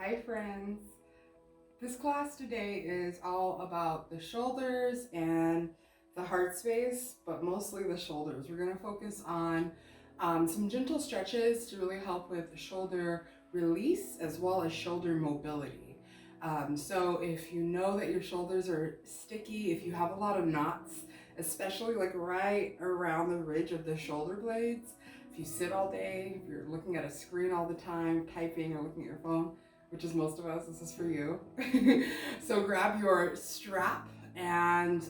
Hi friends. This class today is all about the shoulders and the heart space, but mostly the shoulders. We're going to focus on some gentle stretches to really help with shoulder release as well as shoulder mobility. So if you know that your shoulders are sticky, if you have a lot of knots, especially like right around the ridge of the shoulder blades, if you sit all day, if you're looking at a screen all the time, typing or looking at your phone, which is most of us, this is for you. So grab your strap and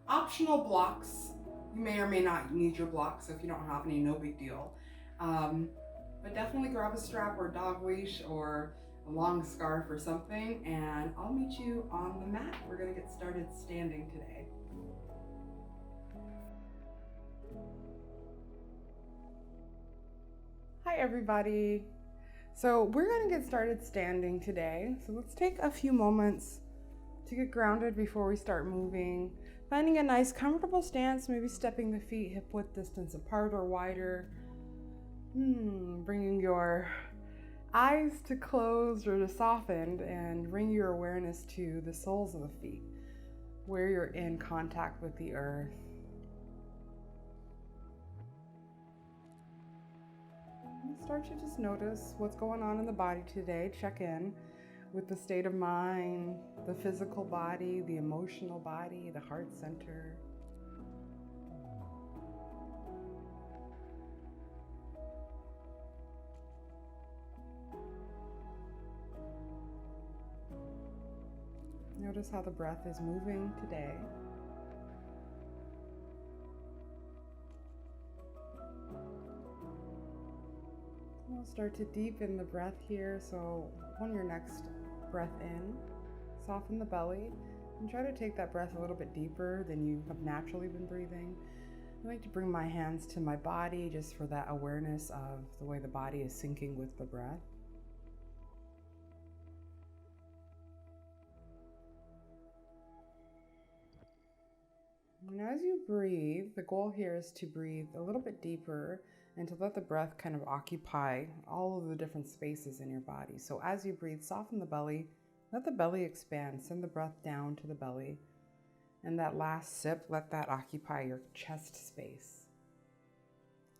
optional blocks. You may or may not need your blocks, so if you don't have any, no big deal. But definitely grab a strap or a dog leash or a long scarf or something, and I'll meet you on the mat. We're gonna get started standing today. Hi everybody. So we're gonna get started standing today. So let's take a few moments to get grounded before we start moving. Finding a nice comfortable stance, maybe stepping the feet hip width distance apart or wider. Bringing your eyes to closed or to softened, and bring your awareness to the soles of the feet, where you're in contact with the earth. Start to just notice what's going on in the body today. Check in with the state of mind, the physical body, the emotional body, the heart center. Notice how the breath is moving today. We'll start to deepen the breath here. So on your next breath in, soften the belly and try to take that breath a little bit deeper than you have naturally been breathing. I like to bring my hands to my body just for that awareness of the way the body is syncing with the breath. And as you breathe, the goal here is to breathe a little bit deeper and to let the breath kind of occupy all of the different spaces in your body. So as you breathe, soften the belly, let the belly expand, send the breath down to the belly. And that last sip, let that occupy your chest space.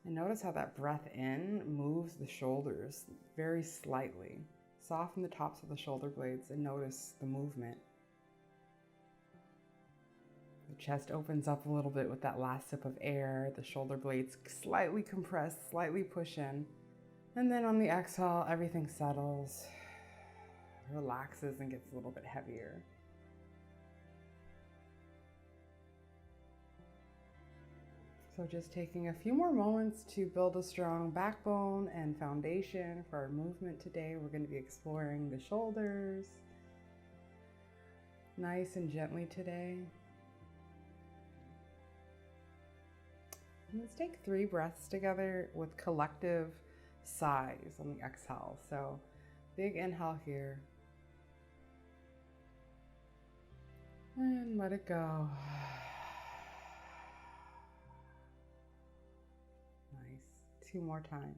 And notice how that breath in moves the shoulders very slightly. Soften the tops of the shoulder blades and notice the movement. The chest opens up a little bit with that last sip of air. The shoulder blades slightly compress, slightly push in. And then on the exhale, everything settles, relaxes, and gets a little bit heavier. So just taking a few more moments to build a strong backbone and foundation for our movement today. We're going to be exploring the shoulders nice and gently today. Let's take 3 breaths together with collective sighs on the exhale. So big inhale here. And let it go. Nice. 2 more times.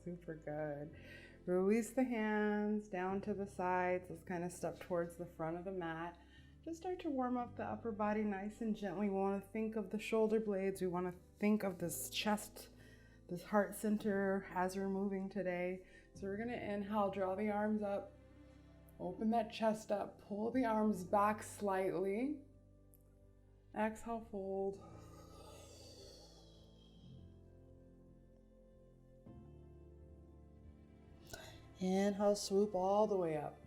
Super good. Release the hands down to the sides. Let's kind of step towards the front of the mat. Just start to warm up the upper body nice and gently. We want to think of the shoulder blades. We want to think of this chest, this heart center as we're moving today. So we're going to inhale, draw the arms up, open that chest up, pull the arms back slightly. Exhale, fold. Inhale, swoop all the way up.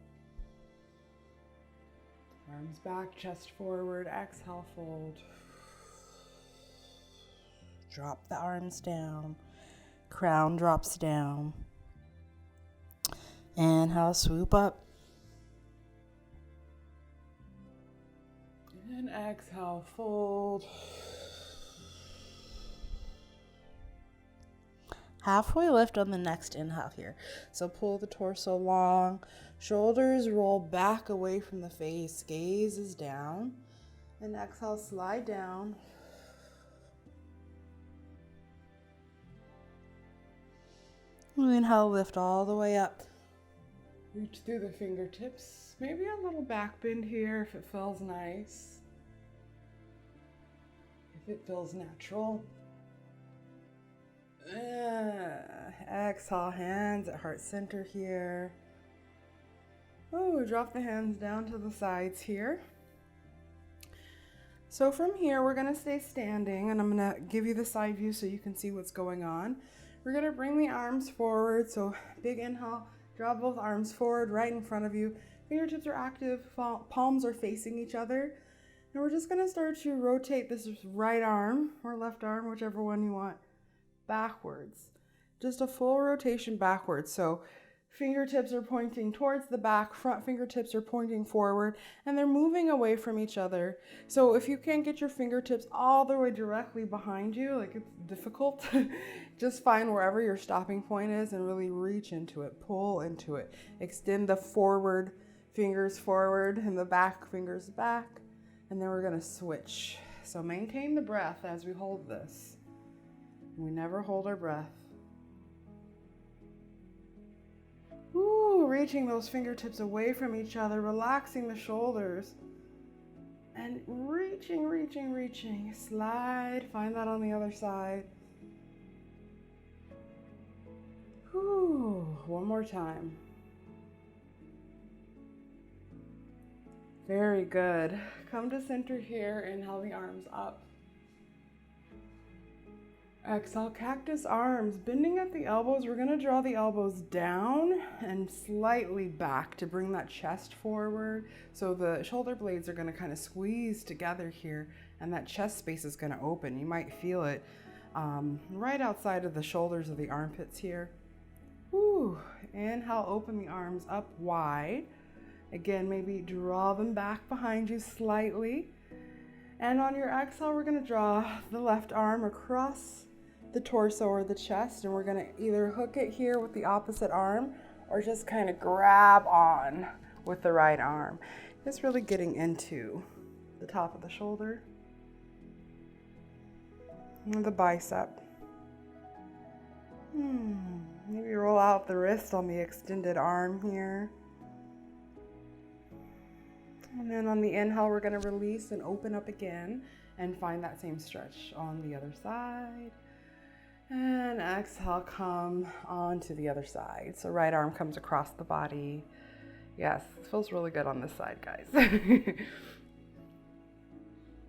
Arms back, chest forward. Exhale, fold. Drop the arms down. Crown drops down. Inhale, swoop up. And exhale, fold. halfway lift on the next inhale here. So pull the torso long, shoulders roll back away from the face, gaze is down, and exhale, slide down. And inhale, lift all the way up. Reach through the fingertips. Maybe a little back bend here if it feels nice. If it feels natural. Exhale, hands at heart center here. Oh, drop the hands down to the sides here. So from here, we're gonna stay standing, and I'm gonna give you the side view so you can see what's going on. We're gonna bring the arms forward. So big inhale, draw both arms forward right in front of you. Fingertips are active, palms are facing each other. And we're just gonna start to rotate this right arm or left arm, whichever one you want, backwards. Just a full rotation backwards. So fingertips are pointing towards the back, front fingertips are pointing forward, and they're moving away from each other. So if you can't get your fingertips all the way directly behind you, like it's difficult, just find wherever your stopping point is and really reach into it, pull into it. Extend the forward fingers forward and the back fingers back, and then we're gonna switch. So maintain the breath as we hold this. We never hold our breath. Ooh, reaching those fingertips away from each other, relaxing the shoulders, and reaching. Slide, find that on the other side. Ooh, one more time. Very good. Come to center here, inhale the arms up. Exhale, cactus arms, bending at the elbows. We're gonna draw the elbows down and slightly back to bring that chest forward. So the shoulder blades are gonna kind of squeeze together here, and that chest space is gonna open. You might feel it right outside of the shoulders of the armpits here. Woo. Inhale, open the arms up wide. Again, maybe draw them back behind you slightly. And on your exhale, we're gonna draw the left arm across the torso or the chest, and we're gonna either hook it here with the opposite arm or just kind of grab on with the right arm. Just really getting into the top of the shoulder and the bicep. Maybe roll out the wrist on the extended arm here. And then on the inhale, we're gonna release and open up again and find that same stretch on the other side. And exhale, come on to the other side. So right arm comes across the body. Yes, it feels really good on this side, guys.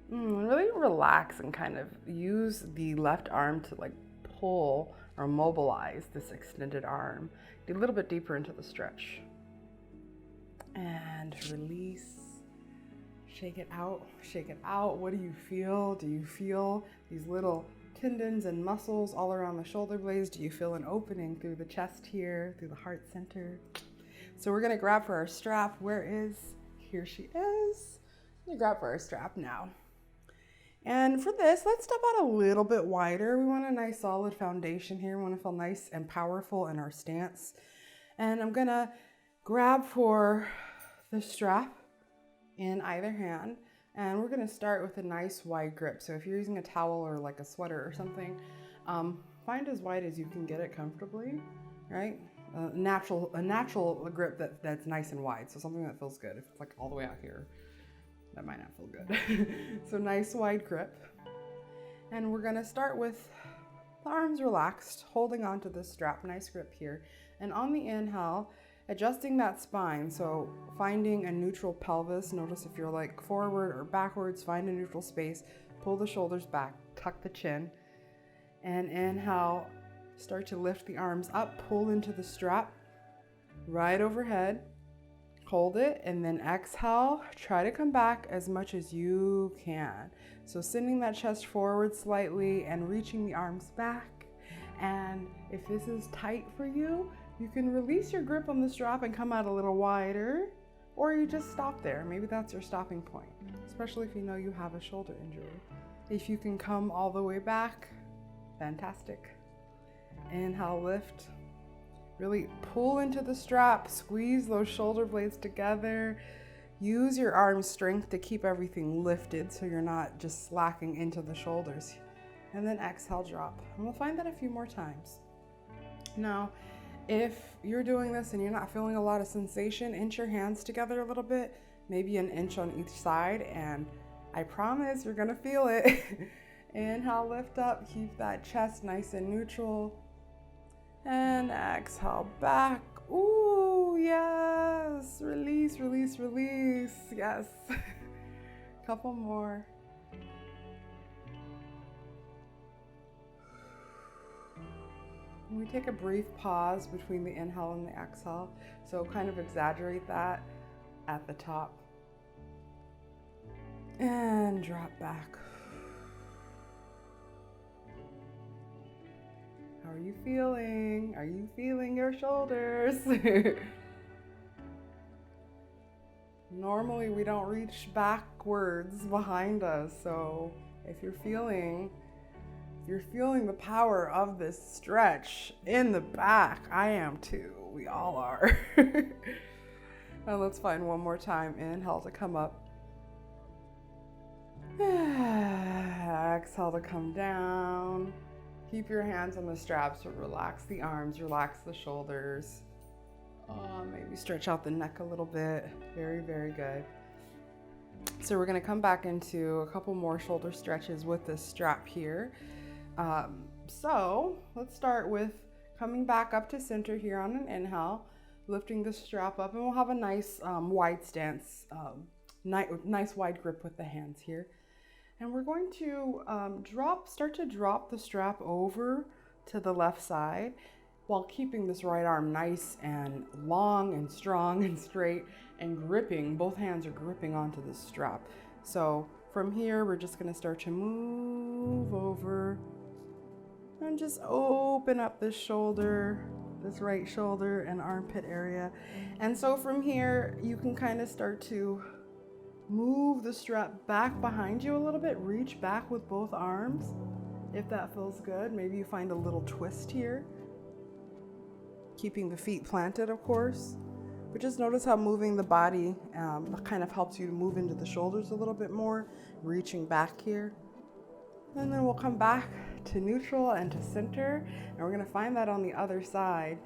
Really relax and kind of use the left arm to like pull or mobilize this extended arm. Get a little bit deeper into the stretch. And release. Shake it out, shake it out. What do you feel? Do you feel these little tendons and muscles all around the shoulder blades? Do you feel an opening through the chest here, through the heart center? So we're gonna grab for our strap. Where is, here she is. I'm gonna grab for our strap now. And for this, let's step out a little bit wider. We want a nice solid foundation here. We wanna feel nice and powerful in our stance. And I'm gonna grab for the strap in either hand, and we're gonna start with a nice wide grip. So if you're using a towel or like a sweater or something, find as wide as you can get it comfortably, right? A natural grip that's nice and wide, so something that feels good. If it's like all the way out here, that might not feel good. So nice wide grip. And we're gonna start with the arms relaxed, holding onto the strap, nice grip here. And on the inhale, adjusting that spine, so finding a neutral pelvis. Notice if you're like forward or backwards, find a neutral space, pull the shoulders back, tuck the chin, and inhale, start to lift the arms up, pull into the strap, right overhead, hold it, and then exhale, try to come back as much as you can. So sending that chest forward slightly and reaching the arms back. And if this is tight for you, you can release your grip on the strap and come out a little wider, or you just stop there. Maybe that's your stopping point, especially if you know you have a shoulder injury. If you can come all the way back, fantastic. Inhale, lift. Really pull into the strap, squeeze those shoulder blades together. Use your arm strength to keep everything lifted so you're not just slacking into the shoulders. And then exhale, drop. And we'll find that a few more times. Now, if you're doing this and you're not feeling a lot of sensation, inch your hands together a little bit, maybe an inch on each side, and I promise you're gonna feel it. Inhale, lift up, keep that chest nice and neutral. And exhale, back. Ooh, yes. Release, release, release. Yes. Couple more. We take a brief pause between the inhale and the exhale. So kind of exaggerate that at the top. And drop back. How are you feeling? Are you feeling your shoulders? Normally we don't reach backwards behind us. So if you're feeling the power of this stretch in the back, I am too. We all are. Now let's find one more time. Inhale to come up. Exhale to come down. Keep your hands on the straps, but relax the arms, relax the shoulders. Maybe stretch out the neck a little bit. Very, very good. So we're gonna come back into a couple more shoulder stretches with this strap here. So let's start with coming back up to center here on an inhale, lifting the strap up, and we'll have a nice wide stance, nice wide grip with the hands here. And we're going to start to drop the strap over to the left side while keeping this right arm nice and long and strong and straight and gripping. Both hands are gripping onto this strap. So from here, we're just gonna start to move over and just open up this shoulder, this right shoulder and armpit area. And so from here, you can kind of start to move the strap back behind you a little bit. Reach back with both arms if that feels good. Maybe you find a little twist here. Keeping the feet planted, of course. But just notice how moving the body kind of helps you to move into the shoulders a little bit more. Reaching back here. And then we'll come back to neutral and to center. And we're going to find that on the other side.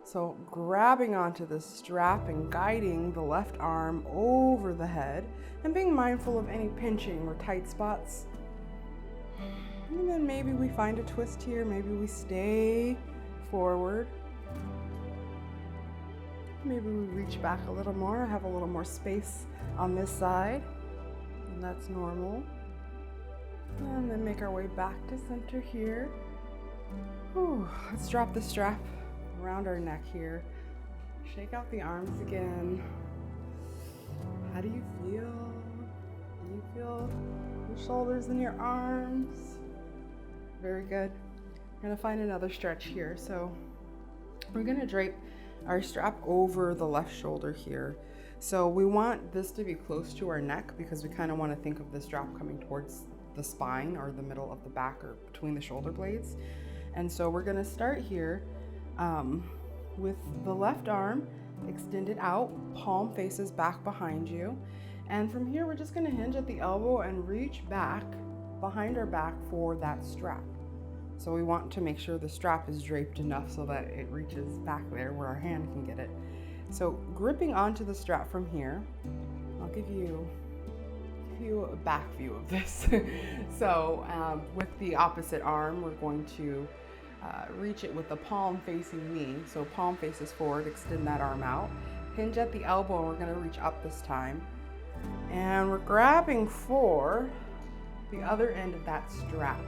So grabbing onto the strap and guiding the left arm over the head and being mindful of any pinching or tight spots. And then maybe we find a twist here. Maybe we stay forward. Maybe we reach back a little more, have a little more space on this side. And that's normal. And then make our way back to center here. Whew. Let's drop the strap around our neck here. Shake out the arms again. How do you feel? Do you feel your shoulders and your arms? Very good. We're gonna find another stretch here. So we're gonna drape our strap over the left shoulder here. So we want this to be close to our neck because we kind of want to think of the strap coming towards the spine or the middle of the back or between the shoulder blades. And so we're gonna start here with the left arm extended out, palm faces back behind you. And from here, we're just gonna hinge at the elbow and reach back behind our back for that strap. So we want to make sure the strap is draped enough so that it reaches back there where our hand can get it. So gripping onto the strap from here, I'll give you a back view of this. So with the opposite arm, we're going to reach it with the palm facing me. So palm faces forward, extend that arm out. Hinge at the elbow, and we're gonna reach up this time. And we're grabbing for the other end of that strap.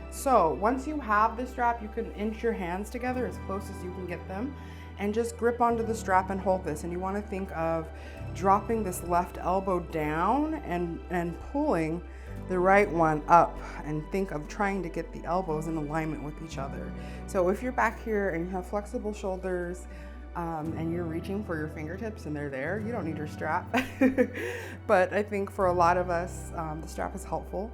So once you have the strap, you can inch your hands together as close as you can get them and just grip onto the strap and hold this. And you wanna think of dropping this left elbow down and pulling the right one up, and think of trying to get the elbows in alignment with each other. So if you're back here and you have flexible shoulders and you're reaching for your fingertips and they're there, you don't need your strap. But I think for a lot of us, the strap is helpful.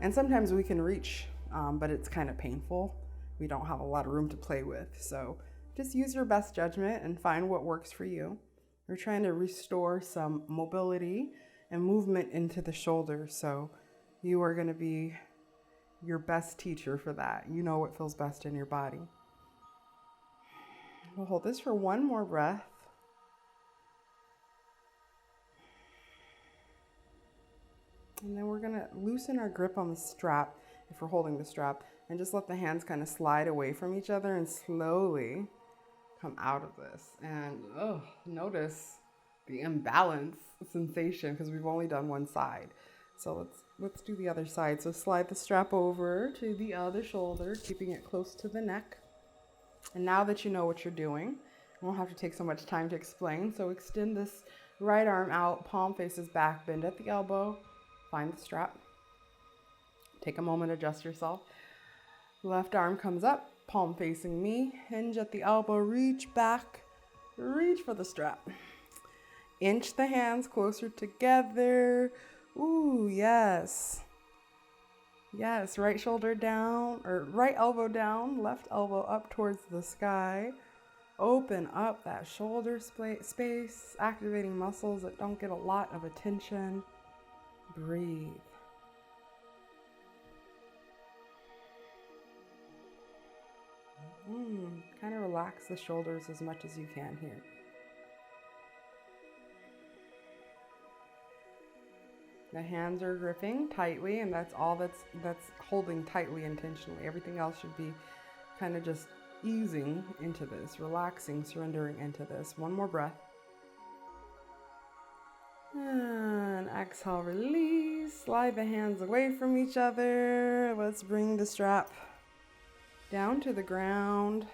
And sometimes we can reach, but it's kind of painful we don't have a lot of room to play with. So just use your best judgment and find what works for you. We're trying to restore some mobility and movement into the shoulders. So you are going to be your best teacher for that. You know what feels best in your body. We'll hold this for one more breath. And then we're going to loosen our grip on the strap if we're holding the strap, and just let the hands kind of slide away from each other and slowly come out of this. And notice the imbalance sensation because we've only done one side. So let's do the other side. So slide the strap over to the other shoulder, keeping it close to the neck. And now that you know what you're doing, you won't have to take so much time to explain. So extend this right arm out, palm faces back, bend at the elbow, find the strap. Take a moment, adjust yourself. Left arm comes up, palm facing me, hinge at the elbow, reach back, reach for the strap. Inch the hands closer together. Ooh, yes. Yes, right shoulder down, or right elbow down, left elbow up towards the sky. Open up that shoulder space, activating muscles that don't get a lot of attention. Breathe. Kind of relax the shoulders as much as you can here. The hands are gripping tightly, and that's all that's holding tightly intentionally. Everything else should be kind of just easing into this, relaxing, surrendering into this. One more breath. And exhale, release. Slide the hands away from each other. Let's bring the strap down to the ground.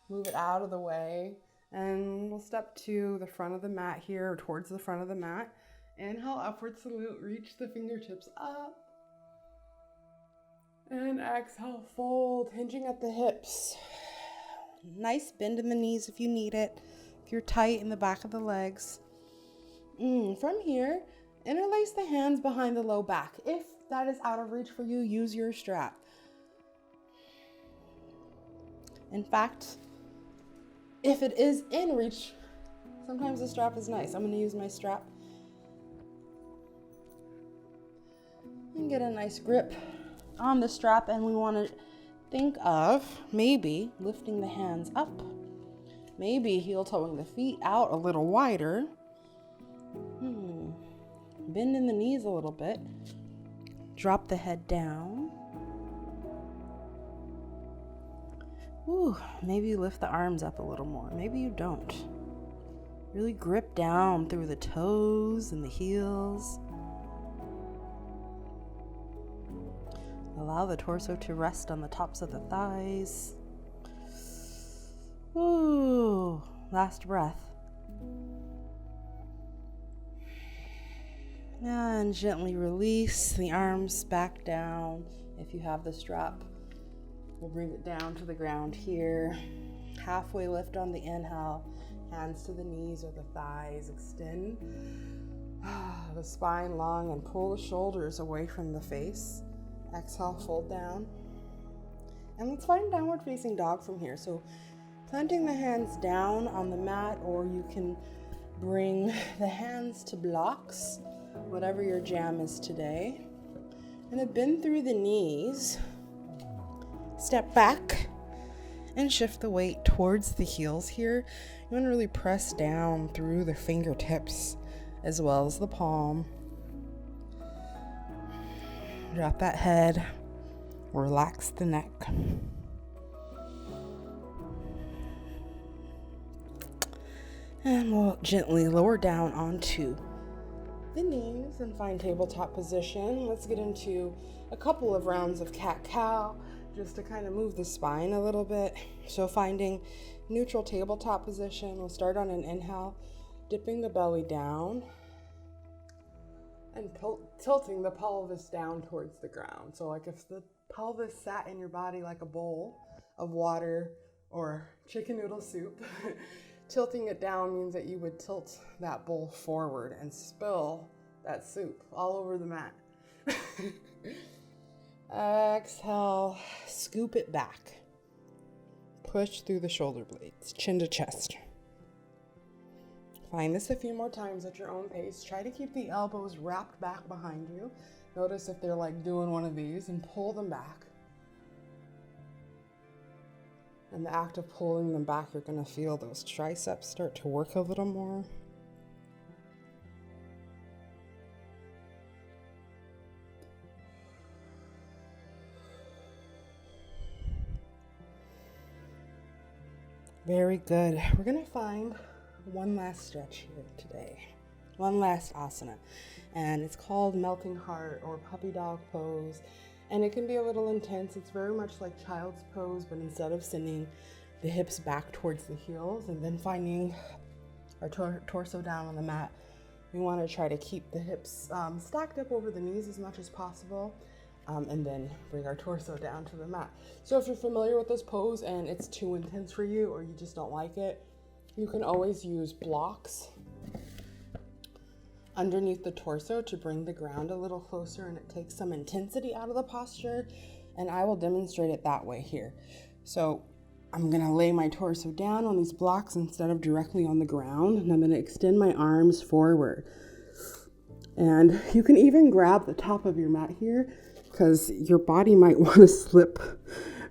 Move it out of the way. And we'll step to the front of the mat here, or towards the front of the mat. Inhale, upward salute, reach the fingertips up. And exhale, fold, hinging at the hips. Nice bend in the knees if you need it. If you're tight in the back of the legs. From here, interlace the hands behind the low back. If that is out of reach for you, use your strap. In fact, if it is in reach, sometimes the strap is nice. I'm going to use my strap. And get a nice grip on the strap, and we want to think of maybe lifting the hands up, maybe heel toeing the feet out a little wider. Bend in the knees a little bit, drop the head down. Maybe you lift the arms up a little more, maybe you don't. Really grip down through the toes and the heels. Allow the torso to rest on the tops of the thighs. Last breath. And gently release the arms back down. If you have the strap, we'll bring it down to the ground here. Halfway lift on the inhale. Hands to the knees or the thighs. Extend the spine long and pull the shoulders away from the face. Exhale, fold down. And let's find downward facing dog from here. So planting the hands down on the mat, or you can bring the hands to blocks, whatever your jam is today. And then bend through the knees. Step back and shift the weight towards the heels here. You want to really press down through the fingertips as well as the palm. Drop that head, relax the neck. And we'll gently lower down onto the knees and find tabletop position. Let's get into a couple of rounds of cat-cow just to kind of move the spine a little bit. So finding neutral tabletop position, we'll start on an inhale, dipping the belly down and tilting the pelvis down towards the ground. So like if the pelvis sat in your body like a bowl of water or chicken noodle soup, tilting it down means that you would tilt that bowl forward and spill that soup all over the mat. Exhale, scoop it back. Push through the shoulder blades, chin to chest. Find this a few more times at your own pace. Try to keep the elbows wrapped back behind you. Notice if they're like doing one of these and pull them back. In the act of pulling them back, you're going to feel those triceps start to work a little more. Very good. We're going to find one last stretch here today. One last asana. And it's called melting heart or puppy dog pose. And it can be a little intense. It's very much like child's pose, but instead of sending the hips back towards the heels and then finding our torso down on the mat, we want to try to keep the hips stacked up over the knees as much as possible. And then bring our torso down to the mat. So if you're familiar with this pose and it's too intense for you or you just don't like it, you can always use blocks underneath the torso to bring the ground a little closer, and it takes some intensity out of the posture, and I will demonstrate it that way here. So I'm gonna lay my torso down on these blocks instead of directly on the ground, and I'm gonna extend my arms forward. And you can even grab the top of your mat here because your body might want to slip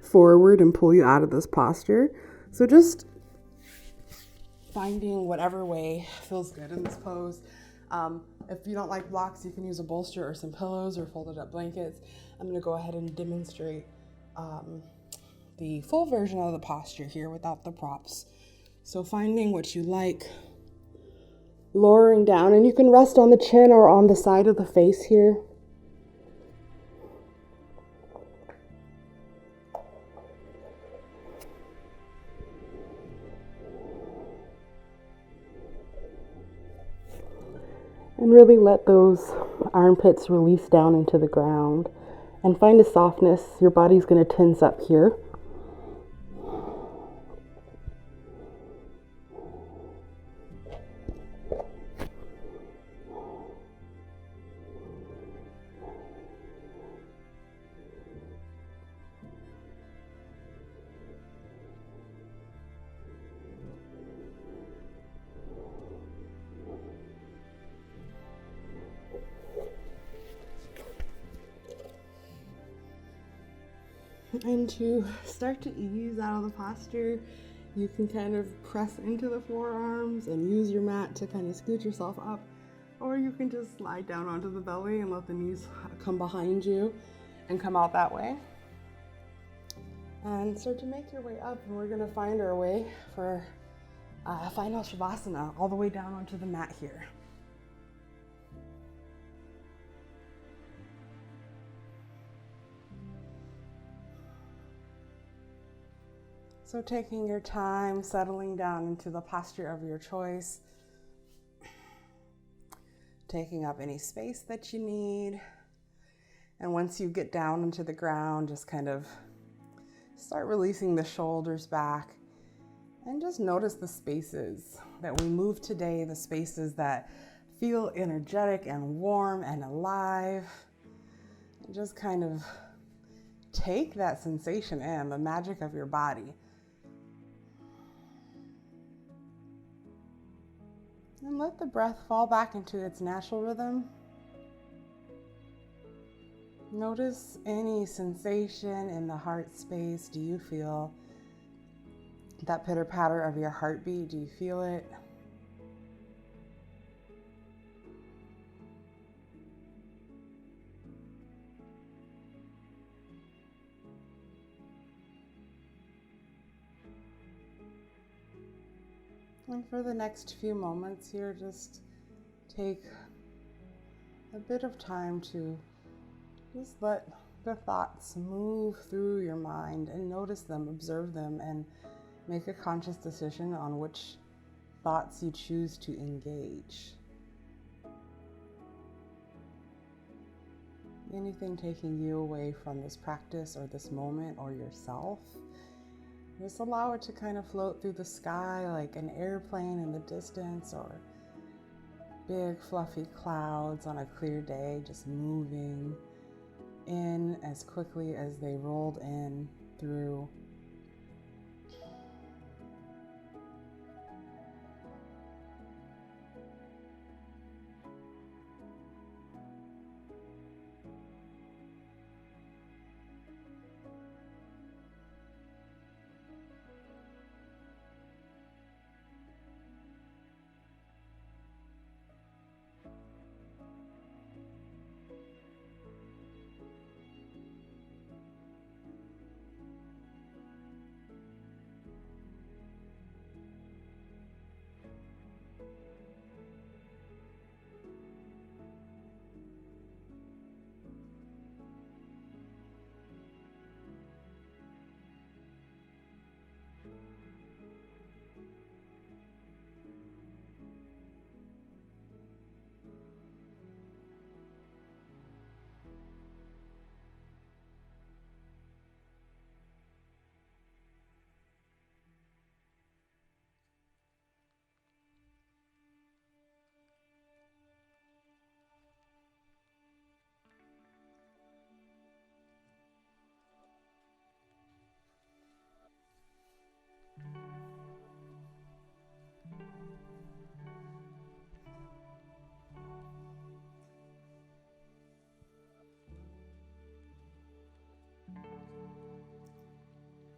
forward and pull you out of this posture. So just finding whatever way feels good in this pose. If you don't like blocks, you can use a bolster or some pillows or folded up blankets. I'm going to go ahead and demonstrate the full version of the posture here without the props. So finding what you like, lowering down, and you can rest on the chin or on the side of the face here. And really let those armpits release down into the ground and find a softness. Your body's going to tense up here. And to start to ease out of the posture, you can kind of press into the forearms and use your mat to kind of scoot yourself up, or you can just slide down onto the belly and let the knees come behind you and come out that way. And start to make your way up, and we're going to find our way for final Shavasana all the way down onto the mat here. So taking your time, settling down into the posture of your choice, taking up any space that you need. And once you get down into the ground, just kind of start releasing the shoulders back and just notice the spaces that we move today, the spaces that feel energetic and warm and alive. And just kind of take that sensation in, the magic of your body. And let the breath fall back into its natural rhythm. Notice any sensation in the heart space. Do you feel that pitter patter of your heartbeat? Do you feel it? And for the next few moments here, just take a bit of time to just let the thoughts move through your mind and notice them, observe them, and make a conscious decision on which thoughts you choose to engage. Anything taking you away from this practice or this moment or yourself, just allow it to kind of float through the sky like an airplane in the distance, or big fluffy clouds on a clear day just moving in as quickly as they rolled in through.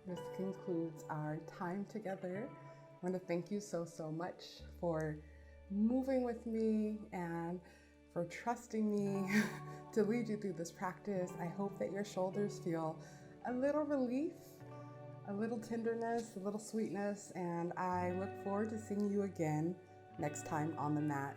This concludes our time together. I want to thank you so much for moving with me and for trusting me to lead you through this practice. I hope that your shoulders feel a little relief, a little tenderness, a little sweetness, and I look forward to seeing you again next time on the mat.